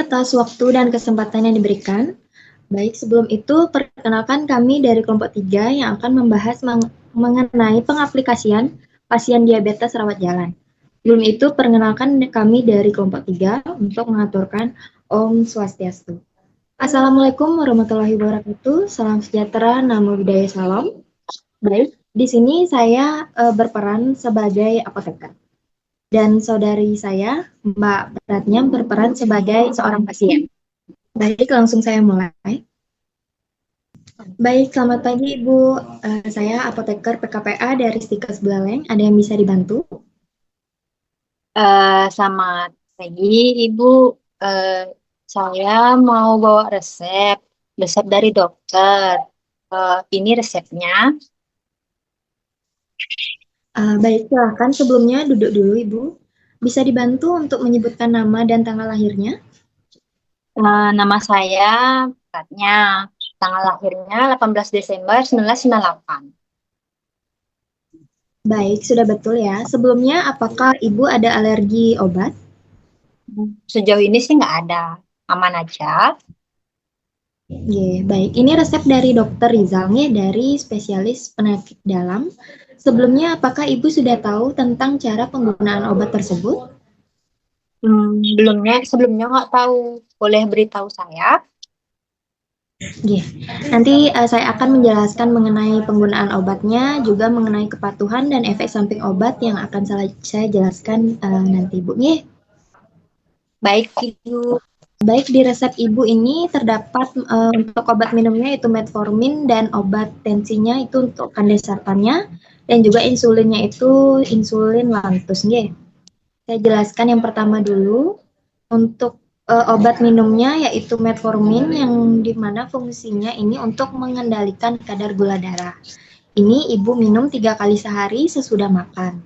atas waktu dan kesempatan yang diberikan. Baik, sebelum itu perkenalkan kami dari kelompok 3 yang akan membahas mengenai pengaplikasian pasien diabetes rawat jalan. Sebelum itu perkenalkan kami dari kelompok 3 untuk mengaturkan Om Swastiastu. Assalamualaikum warahmatullahi wabarakatuh. Salam sejahtera, namo buddhaya, salam. Baik, di sini saya berperan sebagai apoteker. Dan saudari saya, Mbak Ratnya, berperan sebagai seorang pasien. Baik, langsung saya mulai. Baik, selamat pagi Ibu. Saya apoteker PKPA dari Stikes Buleleng. Ada yang bisa dibantu? Selamat pagi, Ibu. Saya mau bawa resep dari dokter. Ini resepnya. Baik, silakan. Sebelumnya duduk dulu Ibu. Bisa dibantu untuk menyebutkan nama dan tanggal lahirnya? Nama saya Katnya. Tanggal lahirnya 18 Desember 1998. Baik, sudah betul ya. Sebelumnya, apakah Ibu ada alergi obat? Sejauh ini sih nggak ada. Aman aja. Baik. Ini resep dari Dokter Rizal nih, dari spesialis penyakit dalam. Sebelumnya, apakah Ibu sudah tahu tentang cara penggunaan obat tersebut? Sebelumnya nggak tahu. Boleh beritahu saya? Nanti saya akan menjelaskan mengenai penggunaan obatnya, juga mengenai kepatuhan dan efek samping obat yang akan saya jelaskan nanti, Bu. Baik, Ibu. Baik, di resep Ibu ini terdapat untuk obat minumnya itu metformin dan obat tensinya itu untuk kandesartannya dan juga insulinnya itu insulin Lantus. Saya jelaskan yang pertama dulu. Untuk obat minumnya yaitu metformin yang dimana fungsinya ini untuk mengendalikan kadar gula darah. Ini Ibu minum 3 kali sehari sesudah makan.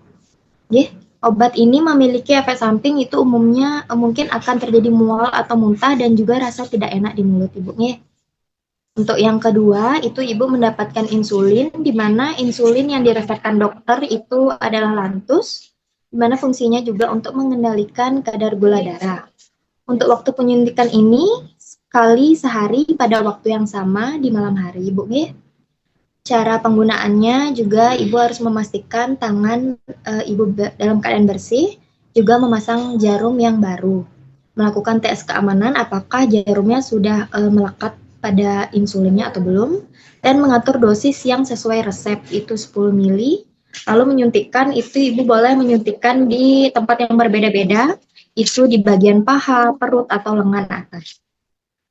Obat ini memiliki efek samping itu umumnya mungkin akan terjadi mual atau muntah dan juga rasa tidak enak di mulut Ibu. Untuk yang kedua, itu Ibu mendapatkan insulin, di mana insulin yang diresepkan dokter itu adalah Lantus, di mana fungsinya juga untuk mengendalikan kadar gula darah. Untuk waktu penyuntikan ini, sekali sehari pada waktu yang sama di malam hari, Ibu. Cara penggunaannya juga Ibu harus memastikan tangan Ibu dalam keadaan bersih, juga memasang jarum yang baru. Melakukan tes keamanan apakah jarumnya sudah melekat pada insulinnya atau belum, dan mengatur dosis yang sesuai resep itu 10 mili. Lalu menyuntikkan itu Ibu boleh menyuntikkan di tempat yang berbeda-beda, itu di bagian paha, perut, atau lengan atas.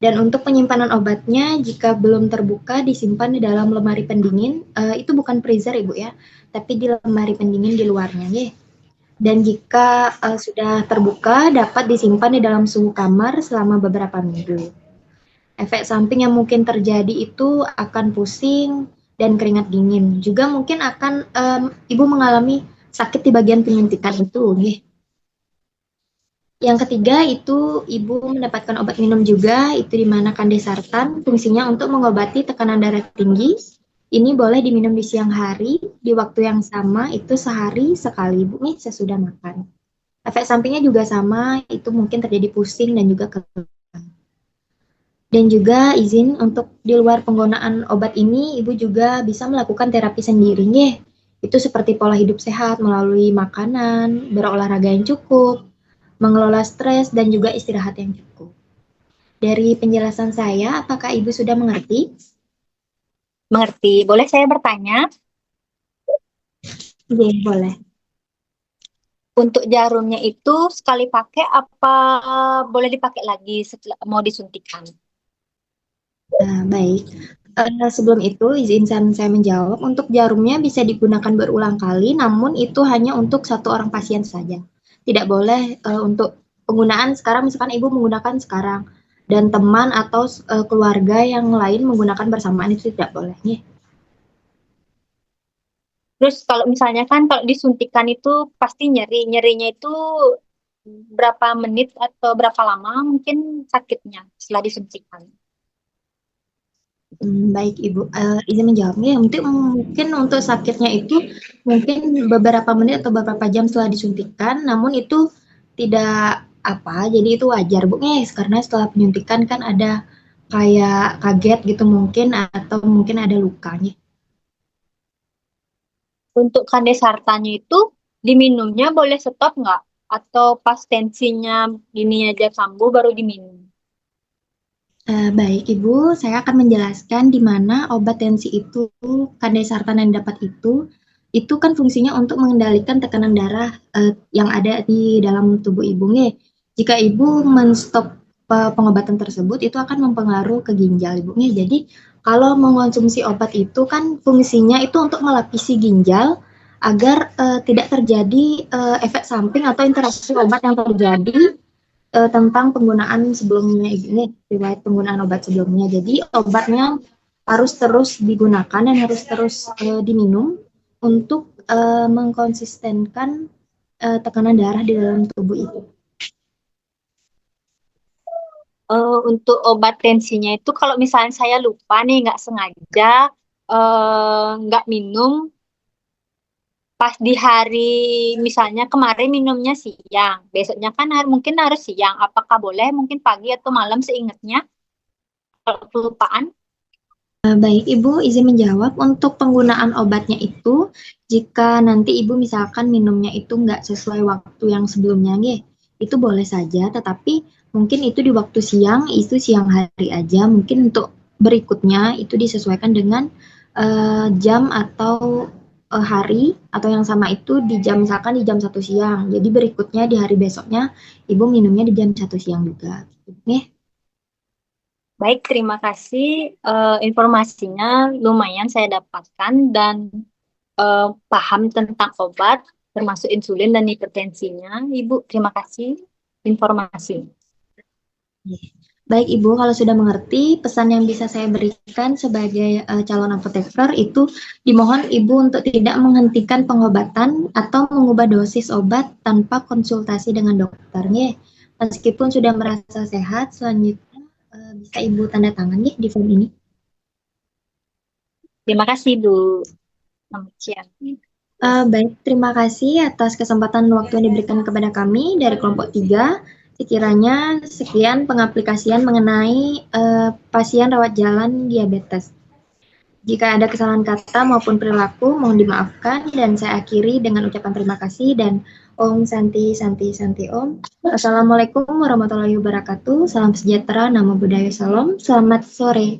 Dan untuk penyimpanan obatnya, jika belum terbuka, disimpan di dalam lemari pendingin. Itu bukan freezer, Ibu ya, tapi di lemari pendingin di luarnya. Dan jika sudah terbuka, dapat disimpan di dalam suhu kamar selama beberapa minggu. Efek samping yang mungkin terjadi itu akan pusing dan keringat dingin. Juga mungkin akan Ibu mengalami sakit di bagian penyuntikan itu. Yang ketiga itu Ibu mendapatkan obat minum juga, itu di mana kandesartan, fungsinya untuk mengobati tekanan darah tinggi. Ini boleh diminum di siang hari, di waktu yang sama, itu sehari sekali Ibu sesudah makan. Efek sampingnya juga sama, itu mungkin terjadi pusing dan juga keluhan. Dan juga izin untuk di luar penggunaan obat ini, Ibu juga bisa melakukan terapi sendiri Itu seperti pola hidup sehat melalui makanan, berolahraga yang cukup, mengelola stres, dan juga istirahat yang cukup. Dari penjelasan saya, apakah Ibu sudah mengerti? Mengerti. Boleh saya bertanya? Boleh. Untuk jarumnya itu sekali pakai apa boleh dipakai lagi setelah mau disuntikan? Baik. Sebelum itu, izinkan saya menjawab. Untuk jarumnya bisa digunakan berulang kali, namun itu hanya untuk satu orang pasien saja. Tidak boleh untuk penggunaan sekarang, misalkan Ibu menggunakan sekarang, dan teman atau keluarga yang lain menggunakan bersamaan, itu tidak boleh. Terus kalau misalnya kan kalau disuntikan itu pasti nyerinya itu berapa menit atau berapa lama mungkin sakitnya setelah disuntikan? Baik Ibu, izin menjawabnya. Mungkin untuk sakitnya itu mungkin beberapa menit atau beberapa jam setelah disuntikan, namun itu tidak apa, jadi itu wajar Bu Nges, karena setelah penyuntikan kan ada kayak kaget gitu mungkin, atau mungkin ada lukanya. Untuk kandesartannya itu diminumnya boleh stop nggak? Atau pas tensinya gini aja kambuh baru diminum? Baik Ibu, saya akan menjelaskan di mana obat tensi itu, kandesartan yang dapat itu kan fungsinya untuk mengendalikan tekanan darah yang ada di dalam tubuh Ibu. Nge. Jika Ibu menstop pengobatan tersebut, itu akan mempengaruhi ke ginjal Ibu. Nge. Jadi kalau mengonsumsi obat itu kan fungsinya itu untuk melapisi ginjal agar tidak terjadi efek samping atau interaksi obat yang terjadi tentang penggunaan sebelumnya ini, riwayat penggunaan obat sebelumnya. Jadi obatnya harus terus digunakan dan harus terus diminum untuk mengkonsistenkan tekanan darah di dalam tubuh itu. Untuk obat tensinya itu kalau misalnya saya lupa nih nggak sengaja nggak minum pas di hari misalnya kemarin minumnya siang, besoknya kan mungkin harus siang. Apakah boleh mungkin pagi atau malam seingatnya kalau kelupaan? Baik, Ibu izin menjawab untuk penggunaan obatnya itu, jika nanti Ibu misalkan minumnya itu nggak sesuai waktu yang sebelumnya, nggih, itu boleh saja, tetapi mungkin itu di waktu siang, itu siang hari aja, mungkin untuk berikutnya itu disesuaikan dengan jam atau hari atau yang sama itu di jam misalkan di jam 1 siang. Jadi berikutnya di hari besoknya Ibu minumnya di jam 1 siang juga. Nih, Baik, terima kasih. Informasinya lumayan saya dapatkan dan paham tentang obat, termasuk insulin dan hipertensinya. Ibu, terima kasih informasi. baik Ibu, kalau sudah mengerti, pesan yang bisa saya berikan sebagai calon apoteker itu dimohon Ibu untuk tidak menghentikan pengobatan atau mengubah dosis obat tanpa konsultasi dengan dokternya. Meskipun sudah merasa sehat, selanjutnya bisa Ibu tanda tangan ya di form ini. Terima kasih, Bu. Selamat siang. Baik, terima kasih atas kesempatan waktu yang diberikan kepada kami dari kelompok 3. Sekiranya sekian pengaplikasian mengenai pasien rawat jalan diabetes. Jika ada kesalahan kata maupun perilaku, mohon dimaafkan dan saya akhiri dengan ucapan terima kasih dan Om Santi Santi Santi Om. Assalamualaikum warahmatullahi wabarakatuh. Salam sejahtera, namo buddhaya, salam. Selamat sore.